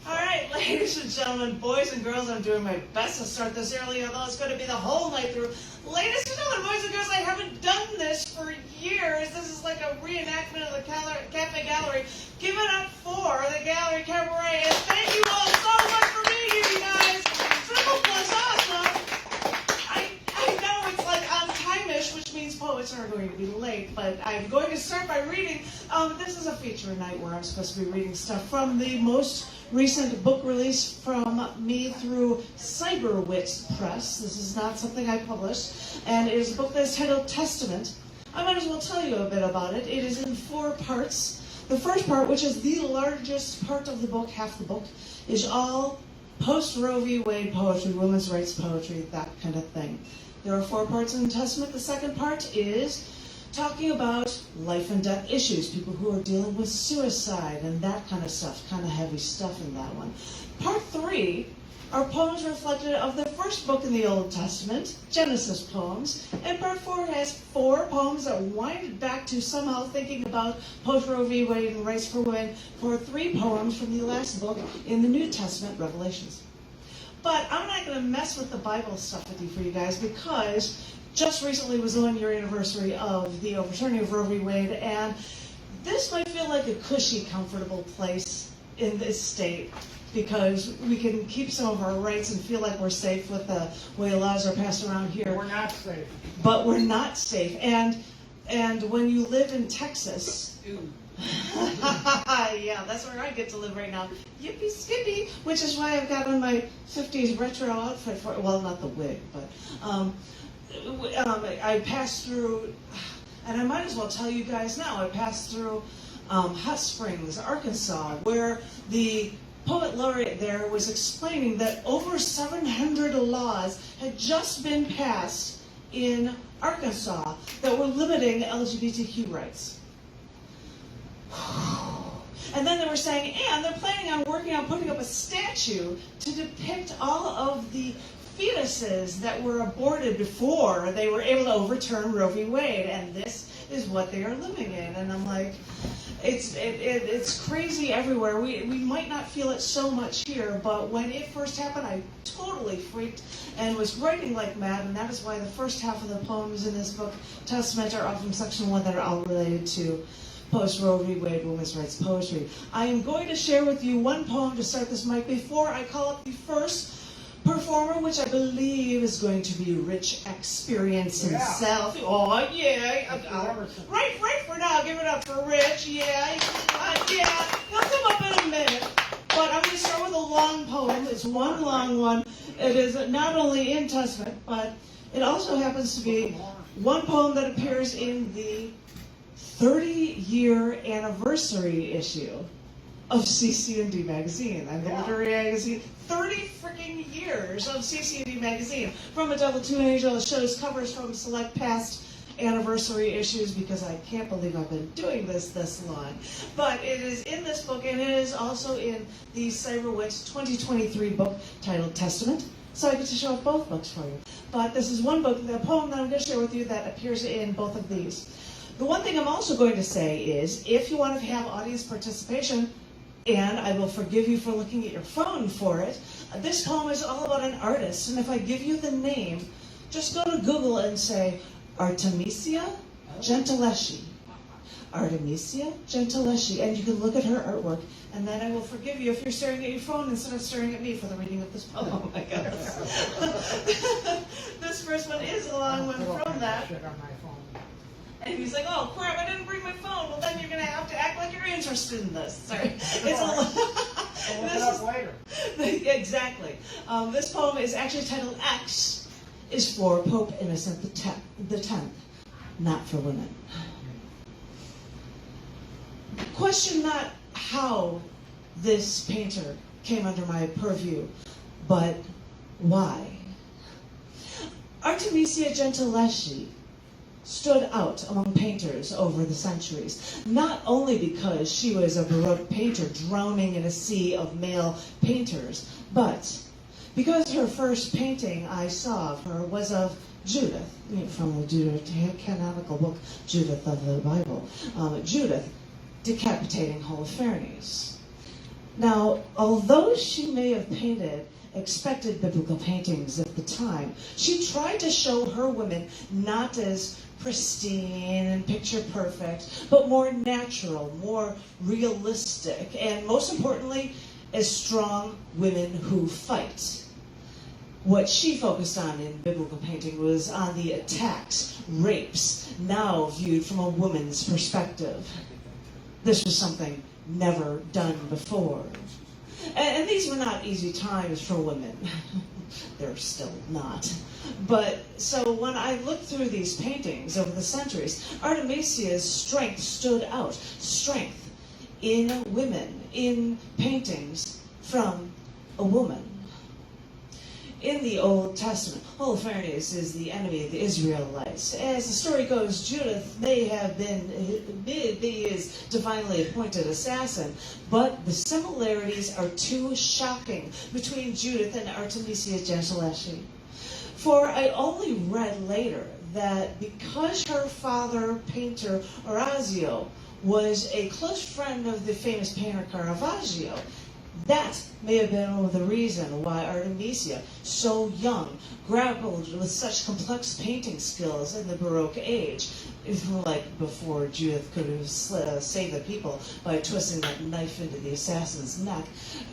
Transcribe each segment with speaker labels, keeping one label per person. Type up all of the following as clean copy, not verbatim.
Speaker 1: All right, ladies and gentlemen, boys and girls, I'm doing my best to start this early, although it's going to be the whole night through. Ladies and gentlemen, boys and girls, I haven't done this for years. This is like a reenactment of the Cafe Gallery. Give it up for the Gallery Cabaret, and thank you all so much for being here, you guys. Simple plus awesome. I know it's like on time-ish, which means poets are going to be late, but I'm going to start by reading. This is a feature night where I'm supposed to be reading stuff from the most recent book release from me through Cyberwit Press. This is not something I published, and it is a book that is titled Testament. I might as well tell you a bit about it. It is in 4 parts. The first part, which is the largest part of the book, half the book, is all post-Roe v. Wade poetry, women's rights poetry, that kind of thing. There are 4 parts in the Testament. The second part is talking about life and death issues, people who are dealing with suicide and that kind of stuff, kind of heavy stuff in that one. Part 3 are poems reflected of the first book in the Old Testament, Genesis poems, and part 4 has 4 poems that wind back to somehow thinking about post-Roe v. Wade and rights for women for 3 poems from the last book in the New Testament, Revelations. But I'm not going to mess with the Bible stuff with you for you guys, because just recently was the 1-year anniversary of the overturning of Roe v. Wade, and this might feel like a cushy, comfortable place in this state, because we can keep some of our rights and feel like we're safe with the way laws are passed around here.
Speaker 2: We're not safe.
Speaker 1: But we're not safe. And when you live in Texas, yeah, that's where I get to live right now. Yippee skippy, which is why I've got on my 50s retro outfit for, well, not the wig, but I passed through, and I might as well tell you guys now, I passed through Hot Springs, Arkansas, where the poet laureate there was explaining that over 700 laws had just been passed in Arkansas that were limiting LGBTQ rights. And then they were saying, and they're planning on working on putting up a statue to depict all of the fetuses that were aborted before they were able to overturn Roe v. Wade, and this is what they are living in. And I'm like, it's crazy everywhere. We might not feel it so much here, but when it first happened, I totally freaked and was writing like mad, and that is why the first half of the poems in this book, Testament, are all from section 1 that are all related to post-Roe v. Wade women's rights poetry. I am going to share with you one poem to start this mic before I call up the first performer, which I believe is going to be Rich Experience himself. Yeah. Oh, yeah. Right for now. Give it up for Rich. Yeah. He'll come up in a minute. But I'm going to start with a long poem. It's one long one. It is not only in Testament, but it also happens to be one poem that appears in the 30-year anniversary issue of cc&d magazine. I'm the literary magazine. 30 freaking years of cc&d magazine. From A Devil to an Angel, it shows covers from select past anniversary issues, because I can't believe I've been doing this long. But it is in this book, and it is also in the Cyberwit 2023 book titled Testament. So I get to show up both books for you. But this is one book, the poem that I'm going to share with you, that appears in both of these. The one thing I'm also going to say is, if you want to have audience participation, and I will forgive you for looking at your phone for it, this poem is all about an artist, and if I give you the name, just go to Google and say, Artemisia Gentileschi. Artemisia Gentileschi, and you can look at her artwork, and then I will forgive you if you're staring at your phone instead of staring at me for the reading of this poem. Oh my God. This first one is a long one from that. And he's like, oh crap, I didn't bring my phone. Well, then you're going to have to act like you're interested in this. Sorry.
Speaker 2: We'll look it up later.
Speaker 1: Exactly. This poem is actually titled X is for Pope Innocent the 10th, not for women. Question not how this painter came under my purview, but why. Artemisia Gentileschi stood out among painters over the centuries, not only because she was a Baroque painter drowning in a sea of male painters, but because her first painting I saw of her was of Judith, from the canonical book Judith of the Bible. Judith decapitating Holofernes. Now, although she may have painted expected biblical paintings at the time, she tried to show her women not as pristine and picture perfect, but more natural, more realistic, and most importantly, as strong women who fight. What she focused on in biblical painting was on the attacks, rapes, now viewed from a woman's perspective. This was something never done before. And these were not easy times for women. They're still not. But so when I looked through these paintings over the centuries, Artemisia's strength stood out. Strength in women, in paintings from a woman. In the Old Testament, Holofernes is the enemy of the Israelites. As the story goes, Judith may have been his divinely appointed assassin, but the similarities are too shocking between Judith and Artemisia Gentileschi. For I only read later that because her father, painter Orazio, was a close friend of the famous painter Caravaggio, that may have been the reason why Artemisia, so young, grappled with such complex painting skills in the Baroque age, like before Judith could have saved the people by twisting that knife into the assassin's neck,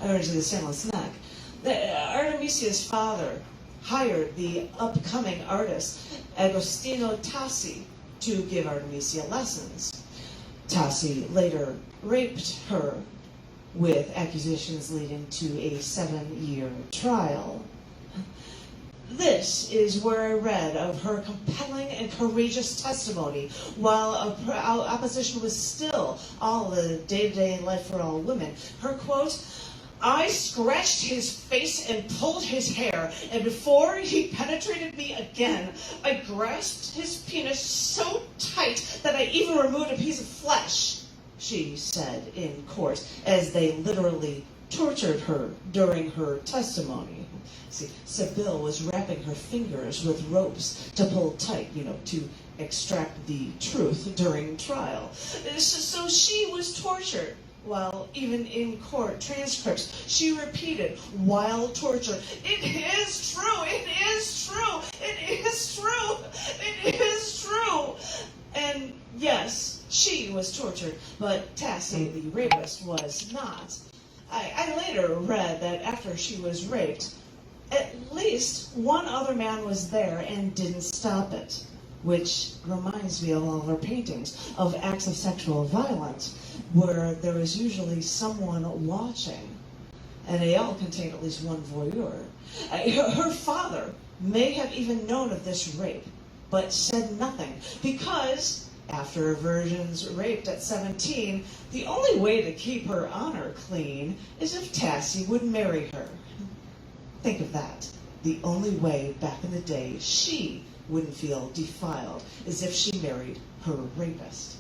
Speaker 1: or into the assailant's neck. Artemisia's father hired the upcoming artist Agostino Tassi to give Artemisia lessons. Tassi later raped her, with accusations leading to a 7-year trial. This is where I read of her compelling and courageous testimony while opposition was still all the day-to-day life for all women. Her quote, "I scratched his face and pulled his hair, and before he penetrated me again, I grasped his penis so tight that I even removed a piece of flesh," she said in court, as they literally tortured her during her testimony. See, Sibylle was wrapping her fingers with ropes to pull tight, to extract the truth during trial. So she was tortured. While even in court transcripts, she repeated while tortured, "It is true, it is true, it is true, it is true." And yes, she was tortured, but Tassi, the rapist, was not. I later read that after she was raped, at least one other man was there and didn't stop it, which reminds me of all of her paintings of acts of sexual violence, where there was usually someone watching, and they all contained at least one voyeur. Her father may have even known of this rape, but said nothing, because after a virgin's raped at 17, the only way to keep her honor clean is if Tassi would marry her. Think of that. The only way back in the day she wouldn't feel defiled is if she married her rapist.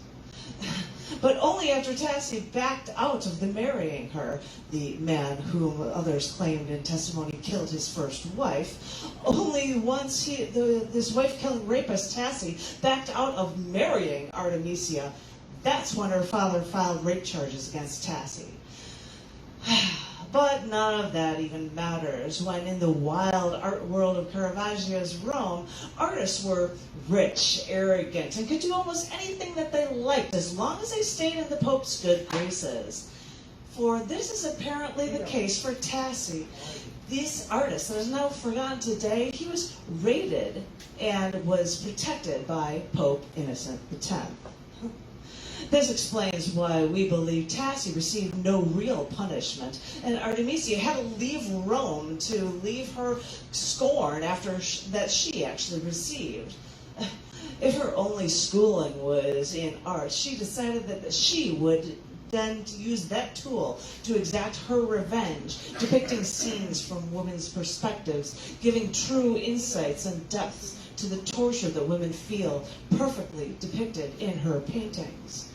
Speaker 1: But only after Tassi backed out of the marrying her, the man whom others claimed in testimony killed his first wife, only once this wife-killing rapist Tassi backed out of marrying Artemisia, that's when her father filed rape charges against Tassi. But none of that even matters when in the wild art world of Caravaggio's Rome, artists were rich, arrogant, and could do almost anything that they liked as long as they stayed in the Pope's good graces. For this is apparently the case for Tassi. This artist that is now forgotten today, he was raided and was protected by Pope Innocent X. This explains why we believe Tassi received no real punishment, and Artemisia had to leave Rome to leave her scorn after that she actually received. If her only schooling was in art, she decided that she would then use that tool to exact her revenge, depicting scenes from women's perspectives, giving true insights and depths to the torture that women feel, perfectly depicted in her paintings.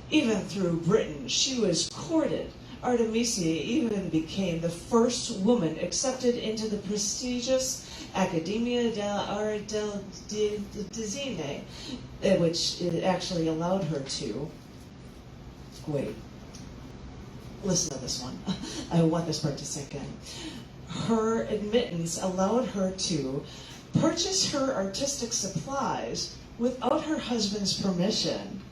Speaker 1: Even through Britain, she was courted. Artemisia even became the first woman accepted into the prestigious Accademia delle Arti Design, which it actually allowed her to listen to this one. I want this part to sink in. Her admittance allowed her to purchase her artistic supplies without her husband's permission.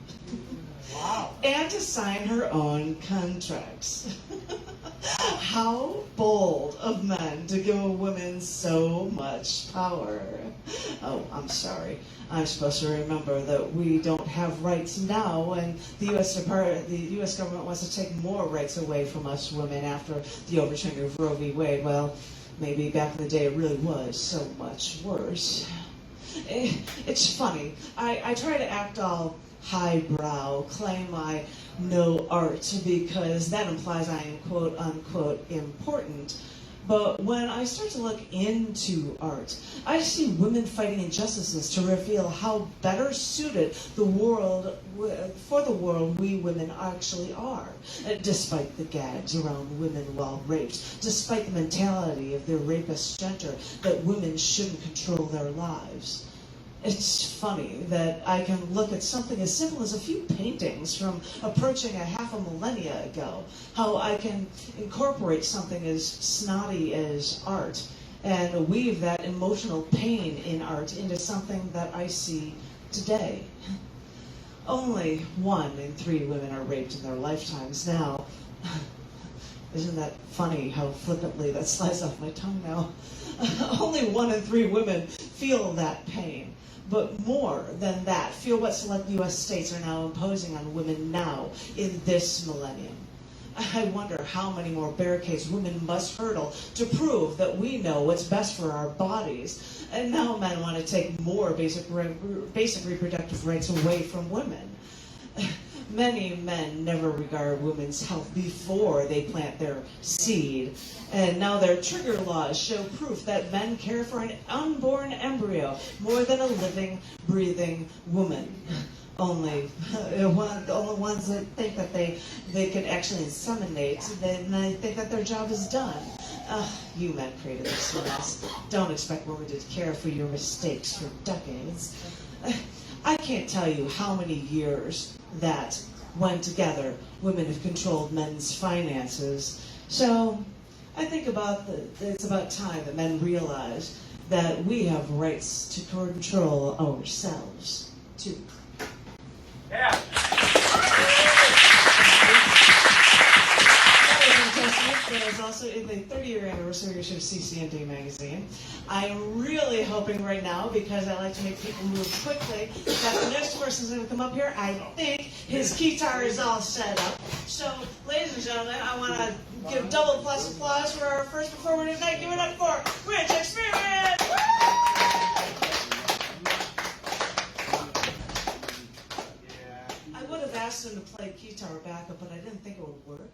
Speaker 2: Wow.
Speaker 1: And to sign her own contracts. How bold of men to give a woman so much power. Oh, I'm sorry. I'm supposed to remember that we don't have rights now, and the U.S. government wants to take more rights away from us women after the overturning of Roe v. Wade. Well, maybe back in the day it really was so much worse. It's funny. I try to act all highbrow, claim I know art because that implies I am quote unquote important. But when I start to look into art, I see women fighting injustices to reveal how better suited the world for the world we women actually are, despite the gags around women while raped, despite the mentality of their rapist gender that women shouldn't control their lives. It's funny that I can look at something as simple as a few paintings from approaching a half a millennia ago, how I can incorporate something as snotty as art and weave that emotional pain in art into something that I see today. Only 1 in 3 women are raped in their lifetimes now. Isn't that funny how flippantly that slides off my tongue now? Only 1 in 3 women feel that pain. But more than that, feel what select U.S. states are now imposing on women now in this millennium. I wonder how many more barricades women must hurdle to prove that we know what's best for our bodies. And now men want to take more basic reproductive rights away from women. Many men never regard women's health before they plant their seed. And now their trigger laws show proof that men care for an unborn embryo more than a living, breathing woman. Only ones that think that they can actually inseminate, then they think that their job is done. You men created this mess. Don't expect women to care for your mistakes for decades. I can't tell you how many years that when together women have controlled men's finances. So I think it's about time that men realize that we have rights to control ourselves too.
Speaker 2: Yeah.
Speaker 1: It's also in the 30-year anniversary issue of cc&d magazine. I'm really hoping right now, because I like to make people move quickly, that the next person's going to come up here. I think his guitar is all set up. So, ladies and gentlemen, I want to give double plus applause for our first performer tonight. Give it up for Rich Experiment! I would have asked him to play guitar backup, but I didn't think it would work.